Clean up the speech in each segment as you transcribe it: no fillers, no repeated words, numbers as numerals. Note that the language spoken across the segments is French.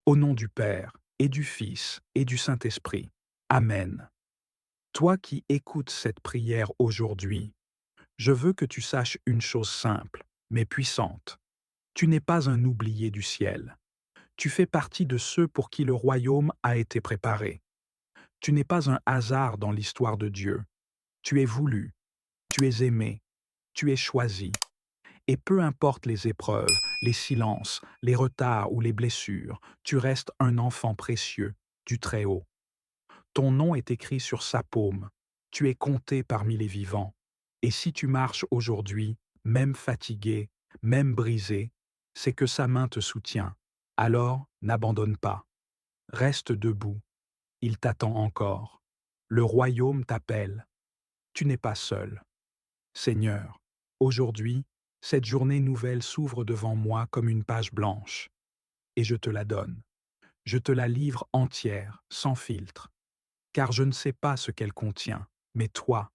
Au nom du Père, et du Fils, et du Saint-Esprit. Amen. Toi qui écoutes cette prière aujourd'hui, je veux que tu saches une chose simple, mais puissante. Tu n'es pas un oublié du ciel. Tu fais partie de ceux pour qui le royaume a été préparé. Tu n'es pas un hasard dans l'histoire de Dieu. Tu es voulu, tu es aimé, tu es choisi. Et peu importe les épreuves, les silences, les retards ou les blessures, tu restes un enfant précieux du Très-Haut. Ton nom est écrit sur sa paume. Tu es compté parmi les vivants. Et si tu marches aujourd'hui, même fatigué, même brisé, c'est que sa main te soutient. Alors, n'abandonne pas. Reste debout. Il t'attend encore. Le royaume t'appelle. Tu n'es pas seul. Seigneur, aujourd'hui, cette journée nouvelle s'ouvre devant moi comme une page blanche. Et je te la donne. Je te la livre entière, sans filtre. Car je ne sais pas ce qu'elle contient, mais toi,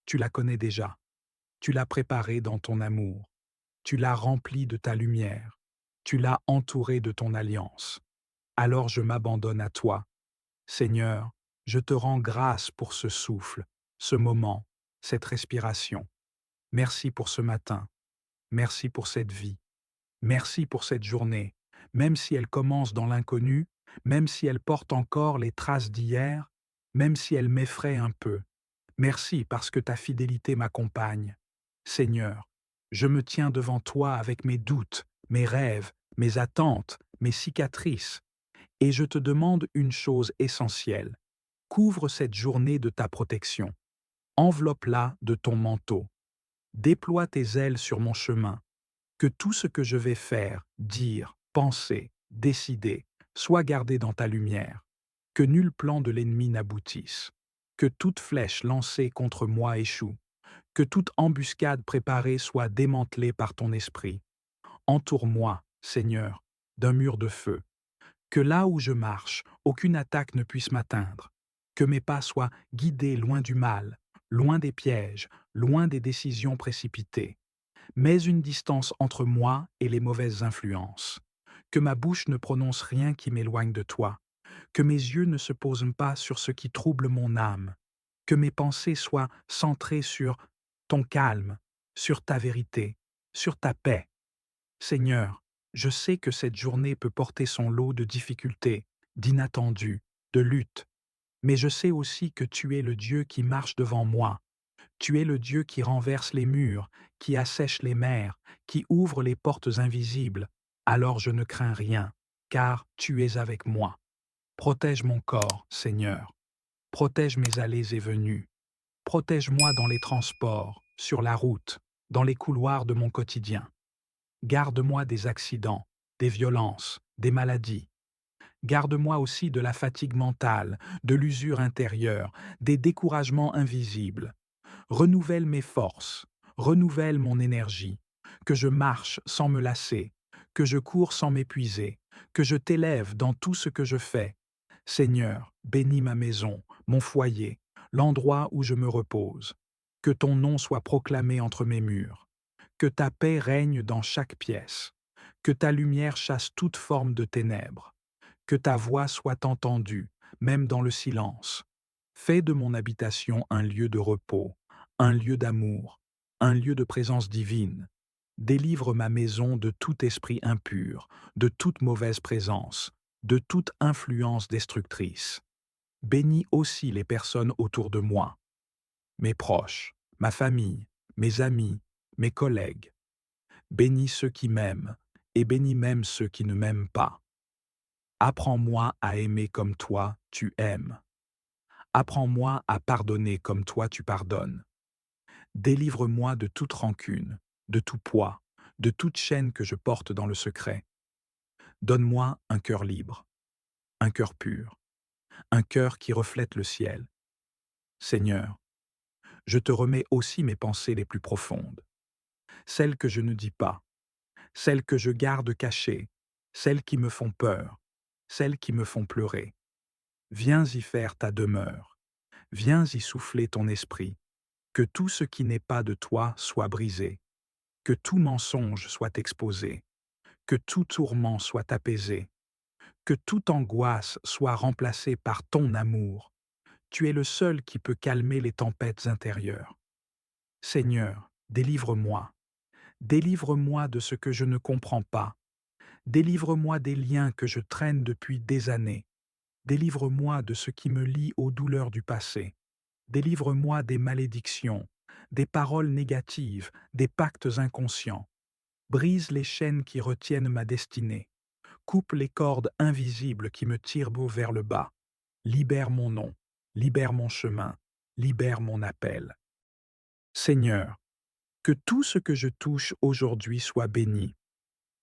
tu la connais déjà. Tu l'as préparée dans ton amour. Tu l'as remplie de ta lumière. Tu l'as entourée de ton alliance. Alors je m'abandonne à toi. Seigneur, je te rends grâce pour ce souffle, ce moment, cette respiration. Merci pour ce matin. Merci pour cette vie. Merci pour cette journée. Même si elle commence dans l'inconnu, même si elle porte encore les traces d'hier, même si elle m'effraie un peu. Merci parce que ta fidélité m'accompagne. Seigneur, je me tiens devant toi avec mes doutes, mes rêves, mes attentes, mes cicatrices, et je te demande une chose essentielle. Couvre cette journée de ta protection. Enveloppe-la de ton manteau. Déploie tes ailes sur mon chemin. Que tout ce que je vais faire, dire, penser, décider, soit gardé dans ta lumière. Que nul plan de l'ennemi n'aboutisse. Que toute flèche lancée contre moi échoue. Que toute embuscade préparée soit démantelée par ton esprit. Entoure-moi, Seigneur, d'un mur de feu. Que là où je marche, aucune attaque ne puisse m'atteindre. Que mes pas soient guidés loin du mal, loin des pièges, loin des décisions précipitées. Mets une distance entre moi et les mauvaises influences. Que ma bouche ne prononce rien qui m'éloigne de toi. Que mes yeux ne se posent pas sur ce qui trouble mon âme. Que mes pensées soient centrées sur ton calme, sur ta vérité, sur ta paix. Seigneur, je sais que cette journée peut porter son lot de difficultés, d'inattendus, de luttes, mais je sais aussi que tu es le Dieu qui marche devant moi. Tu es le Dieu qui renverse les murs, qui assèche les mers, qui ouvre les portes invisibles. Alors je ne crains rien, car tu es avec moi. Protège mon corps, Seigneur. Protège mes allées et venues. Protège-moi dans les transports, sur la route, dans les couloirs de mon quotidien. Garde-moi des accidents, des violences, des maladies. Garde-moi aussi de la fatigue mentale, de l'usure intérieure, des découragements invisibles. Renouvelle mes forces, renouvelle mon énergie, que je marche sans me lasser, que je cours sans m'épuiser, que je t'élève dans tout ce que je fais. Seigneur, bénis ma maison, mon foyer, l'endroit où je me repose. Que ton nom soit proclamé entre mes murs. Que ta paix règne dans chaque pièce. Que ta lumière chasse toute forme de ténèbres. Que ta voix soit entendue, même dans le silence. Fais de mon habitation un lieu de repos, un lieu d'amour, un lieu de présence divine. Délivre ma maison de tout esprit impur, de toute mauvaise présence, de toute influence destructrice. Bénis aussi les personnes autour de moi, mes proches, ma famille, mes amis, mes collègues. Bénis ceux qui m'aiment, et bénis même ceux qui ne m'aiment pas. Apprends-moi à aimer comme toi, tu aimes. Apprends-moi à pardonner comme toi, tu pardonnes. Délivre-moi de toute rancune, de tout poids, de toute chaîne que je porte dans le secret. Donne-moi un cœur libre, un cœur pur, un cœur qui reflète le ciel. Seigneur, je te remets aussi mes pensées les plus profondes, celles que je ne dis pas, celles que je garde cachées, celles qui me font peur, celles qui me font pleurer. Viens y faire ta demeure, viens y souffler ton esprit, que tout ce qui n'est pas de toi soit brisé, que tout mensonge soit exposé, que tout tourment soit apaisé, Que toute angoisse soit remplacée par ton amour. Tu es le seul qui peut calmer les tempêtes intérieures. Seigneur, délivre-moi. Délivre-moi de ce que je ne comprends pas. Délivre-moi des liens que je traîne depuis des années. Délivre-moi de ce qui me lie aux douleurs du passé. Délivre-moi des malédictions, des paroles négatives, des pactes inconscients. Brise les chaînes qui retiennent ma destinée. Coupe les cordes invisibles qui me tirent vers le bas. Libère mon nom, libère mon chemin, libère mon appel. Seigneur, que tout ce que je touche aujourd'hui soit béni.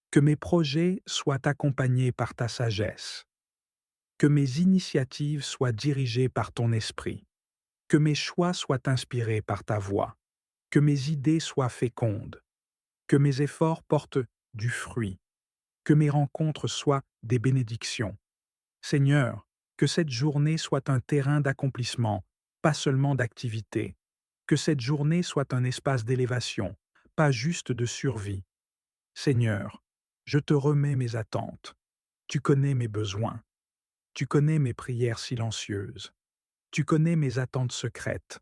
Que mes projets soient accompagnés par ta sagesse. Que mes initiatives soient dirigées par ton esprit. Que mes choix soient inspirés par ta voix. Que mes idées soient fécondes. Que mes efforts portent du fruit. Que mes rencontres soient des bénédictions. Seigneur, que cette journée soit un terrain d'accomplissement, pas seulement d'activité. Que cette journée soit un espace d'élévation, pas juste de survie. Seigneur, je te remets mes attentes. Tu connais mes besoins. Tu connais mes prières silencieuses. Tu connais mes attentes secrètes.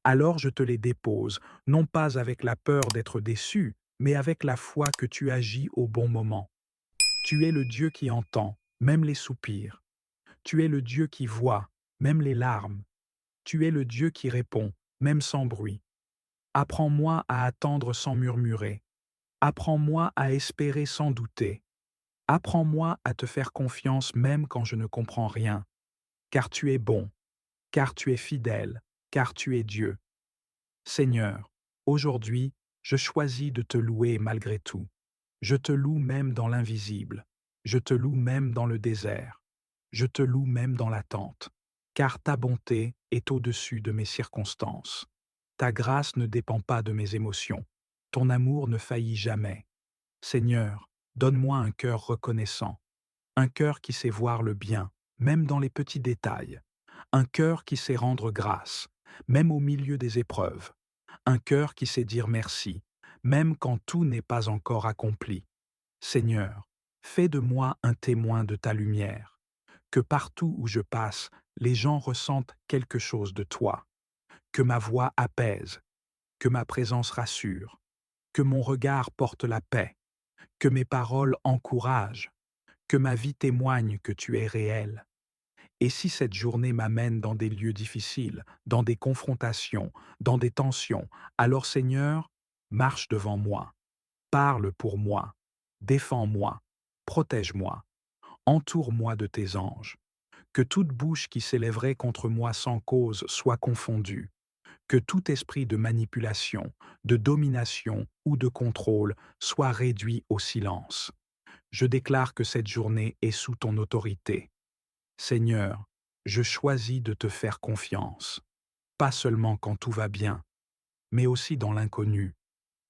Alors je te les dépose, non pas avec la peur d'être déçu, mais avec la foi que tu agis au bon moment. Tu es le Dieu qui entend, même les soupirs. Tu es le Dieu qui voit, même les larmes. Tu es le Dieu qui répond, même sans bruit. Apprends-moi à attendre sans murmurer. Apprends-moi à espérer sans douter. Apprends-moi à te faire confiance même quand je ne comprends rien. Car tu es bon, car tu es fidèle, car tu es Dieu. Seigneur, aujourd'hui, je choisis de te louer malgré tout. Je te loue même dans l'invisible. Je te loue même dans le désert. Je te loue même dans l'attente. Car ta bonté est au-dessus de mes circonstances. Ta grâce ne dépend pas de mes émotions. Ton amour ne faillit jamais. Seigneur, donne-moi un cœur reconnaissant. Un cœur qui sait voir le bien, même dans les petits détails. Un cœur qui sait rendre grâce, même au milieu des épreuves. Un cœur qui sait dire merci, même quand tout n'est pas encore accompli. Seigneur, fais de moi un témoin de ta lumière. Que partout où je passe, les gens ressentent quelque chose de toi. Que ma voix apaise, que ma présence rassure, que mon regard porte la paix, que mes paroles encouragent, que ma vie témoigne que tu es réel. Et si cette journée m'amène dans des lieux difficiles, dans des confrontations, dans des tensions, alors Seigneur, marche devant moi, parle pour moi, défends-moi, protège-moi, entoure-moi de tes anges. Que toute bouche qui s'élèverait contre moi sans cause soit confondue. Que tout esprit de manipulation, de domination ou de contrôle soit réduit au silence. Je déclare que cette journée est sous ton autorité. Seigneur, je choisis de te faire confiance, pas seulement quand tout va bien, mais aussi dans l'inconnu,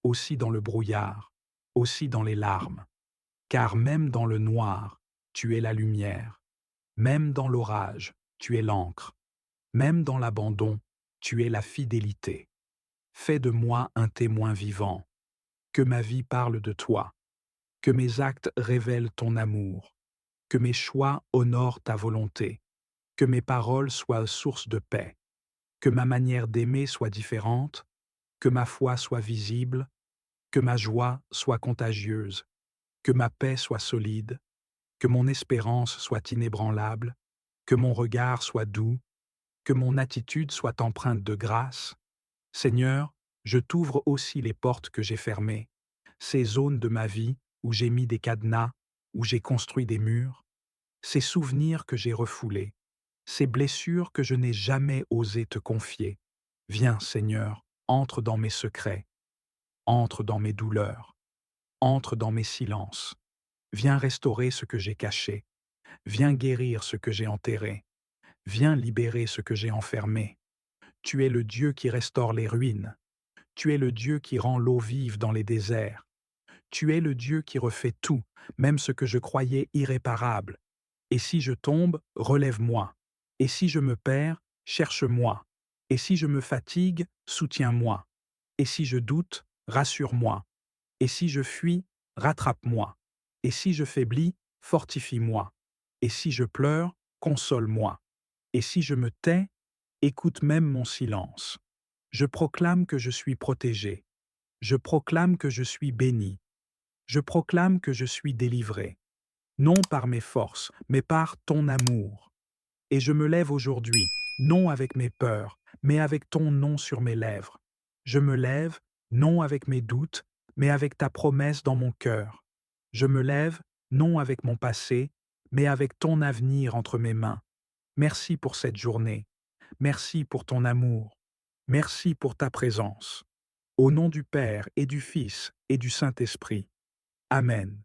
aussi dans le brouillard, aussi dans les larmes. Car même dans le noir, tu es la lumière. Même dans l'orage, tu es l'encre. Même dans l'abandon, tu es la fidélité. Fais de moi un témoin vivant. Que ma vie parle de toi. Que mes actes révèlent ton amour. Que mes choix honorent ta volonté. Que mes paroles soient source de paix. Que ma manière d'aimer soit différente. Que ma foi soit visible. Que ma joie soit contagieuse. Que ma paix soit solide. Que mon espérance soit inébranlable. Que mon regard soit doux. Que mon attitude soit empreinte de grâce. Seigneur, je t'ouvre aussi les portes que j'ai fermées, ces zones de ma vie où j'ai mis des cadenas, où j'ai construit des murs, ces souvenirs que j'ai refoulés, ces blessures que je n'ai jamais osé te confier. Viens, Seigneur, entre dans mes secrets, entre dans mes douleurs, entre dans mes silences. Viens restaurer ce que j'ai caché, viens guérir ce que j'ai enterré, viens libérer ce que j'ai enfermé. Tu es le Dieu qui restaure les ruines. Tu es le Dieu qui rend l'eau vive dans les déserts. Tu es le Dieu qui refait tout, même ce que je croyais irréparable. Et si je tombe, relève-moi. Et si je me perds, cherche-moi. Et si je me fatigue, soutiens-moi. Et si je doute, rassure-moi. Et si je fuis, rattrape-moi. Et si je faiblis, fortifie-moi. Et si je pleure, console-moi. Et si je me tais, écoute même mon silence. Je proclame que je suis protégé. Je proclame que je suis béni. Je proclame que je suis délivré. Non par mes forces, mais par ton amour. Et je me lève aujourd'hui, non avec mes peurs, mais avec ton nom sur mes lèvres. Je me lève, non avec mes doutes, mais avec ta promesse dans mon cœur. Je me lève, non avec mon passé, mais avec ton avenir entre mes mains. Merci pour cette journée. Merci pour ton amour. Merci pour ta présence. Au nom du Père et du Fils et du Saint-Esprit. Amen.